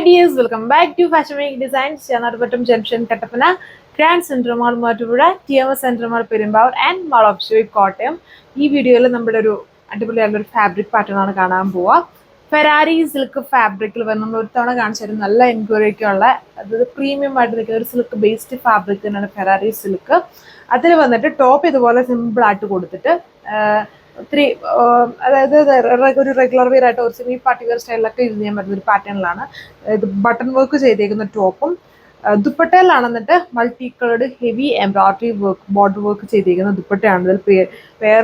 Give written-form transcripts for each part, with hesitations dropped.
dears, welcome back to Fashion Week Designs, Chanarvattam Junction, Kattapana, Grand Central Mall, Matupuzha, TMS Central Mall, Perumbaur, and Mall of Shivik, Kottayam. This video is a fabric pattern. Ferrari silk fabric is a inquiry. Premium silk based fabric Ferrari silk. That's the top is simple. Three regular wear or semi party wear style pattern button work the top dupatta multicolored heavy embroidery work border work dupatta pair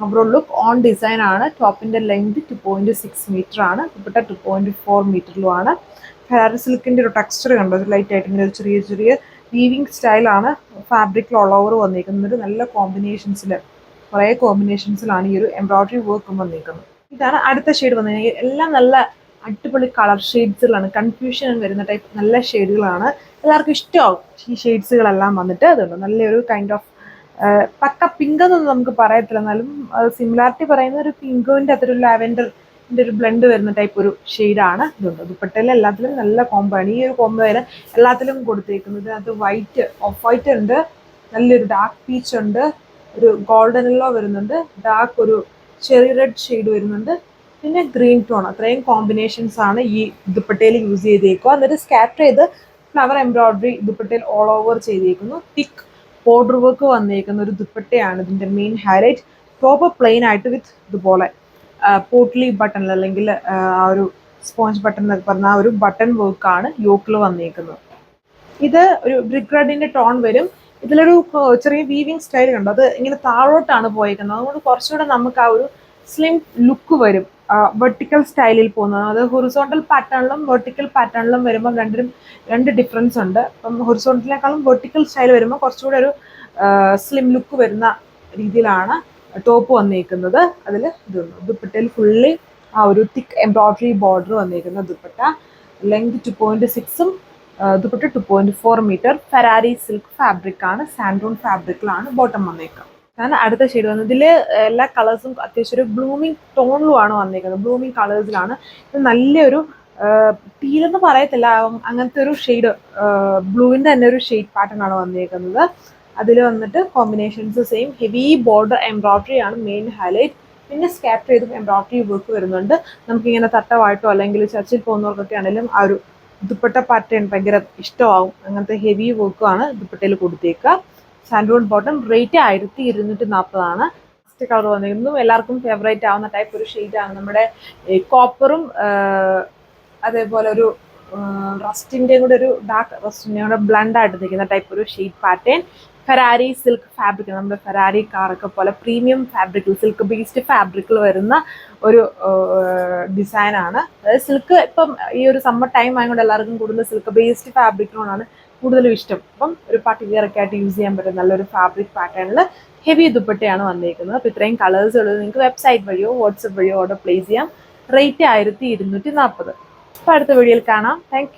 overall look on design top in the length 2.6 meter dupatta 2.4 meter Ferrari silk texture light weaving style fabric all over combinations combinations embroidery work. This is the shade. All color shades confusion type shades. Shades kind of pink similarity pink and lavender blend type shade. White off-white and dark peach golden yellow dark cherry red shade green tone combinations use scatter flower embroidery all over thick border work the main highlight top plain with the portly button sponge button work yoke ഇത് ഒരു brick റെഡിന്റെ tone വരും ഇതിലൊരു ചെറിയ weaving style ഉണ്ട് അത് ഇങ്ങനെ താഴോട്ടാണ് പോയേക്കുന്നത് അതുകൊണ്ട് കുറച്ചുകൂടെ നമുക്ക് ആ ഒരു സ്ലിം ലുക്ക് വരും വെർട്ടിക്കൽ സ്റ്റൈലിൽ പോകുന്നത് അത് ഹൊറിസോണ്ടൽ പാറ്റേണിലും വെർട്ടിക്കൽ പാറ്റേണിലും വരുമ്പോൾ രണ്ട് ഡിഫറൻസ് ഉണ്ട് അപ്പം ഹൊറിസോണ്ടലിനേക്കാളും വെർട്ടിക്കൽ സ്റ്റൈൽ വരുമ്പോൾ കുറച്ചുകൂടെ ഒരു സ്ലിം ലുക്ക് വരുന്ന രീതിയിലാണ് ടോപ്പ് വന്നേക്കുന്നത് അതിൽ ഇതുണ്ട് ദുപ്പട്ടയിൽ ഫുള്ളി ആ ഒരു തിക്ക് എംബ്രോയിഡറി ബോർഡർ വന്നേക്കുന്ന dupatta length 2.6 dupatta 2.4 meter Ferrari silk fabric sandone fabric bottom and adutha shade vanadile ella colors blooming tone blooming colors idu nalle oru teal ennu parayathilla anganthe oru shade blue inde enna oru shade pattern aanu vannirekkunnu adile vannittu combinations same heavy border embroidery main highlight pinne scatter edu embroidery work varunundu namukku ingane tattavaayitto allengil churchil പോകുന്നവർക്കൊക്കെ ആണെങ്കിലും ആ ഒരു dupatta pattern ഭയങ്കര ഇഷ്ടമാവും അങ്ങനത്തെ heavy work ആണ് ദുപ്പട്ടയിൽ കൊടുത്തേക്കുക സാൻഡോൺ bottom rate 1240 ആണ് first colour വന്നിരുന്നു എല്ലാവർക്കും ഫേവറേറ്റ് ആവുന്ന ടൈപ്പ് ഒരു ഷെയ്ഡ് ആണ് നമ്മുടെ കോപ്പറും അതേപോലെ ഒരു റസ്റ്റിന്റെ കൂടെ ഒരു ഡാർക്ക് റസ്റ്റിന്റെ കൂടെ ബ്ലെൻഡ് ആയിട്ട് നിൽക്കുന്ന ടൈപ്പ് ഒരു shade pattern Ferrari silk fabric നമ്മുടെ ഫെറാരി കാറൊക്കെ പോലെ പ്രീമിയം ഫാബ്രിക്കിൽ സിൽക്ക് ബേസ്ഡ് ഫാബ്രിക്കിൽ വരുന്ന ഒരു ഡിസൈനാണ് അതായത് സിൽക്ക് ഇപ്പം ഈ ഒരു സമ്മർ ടൈം ആയതുകൊണ്ട് എല്ലാവർക്കും കൂടുതൽ സിൽക്ക് ബേസ്ഡ് ഫാബ്രിക്കിനോടാണ് കൂടുതലും ഇഷ്ടം അപ്പം ഒരു പാർട്ടി വെയർ ഒക്കെ ആയിട്ട് യൂസ് ചെയ്യാൻ പറ്റുന്ന നല്ലൊരു ഫാബ്രിക് പാറ്റേണിൽ ഹെവി ദുപ്പട്ടയാണ് വന്നിരിക്കുന്നത് അപ്പോൾ ഇത്രയും കളേഴ്സ് ഉള്ളത് നിങ്ങൾക്ക് വെബ്സൈറ്റ് വഴിയോ വാട്സപ്പ് വഴിയോ ഓർഡർ പ്ലേസ് ചെയ്യാം റേറ്റ് 1240. അപ്പോൾ അടുത്ത വീഡിയോയിൽ കാണാം. താങ്ക്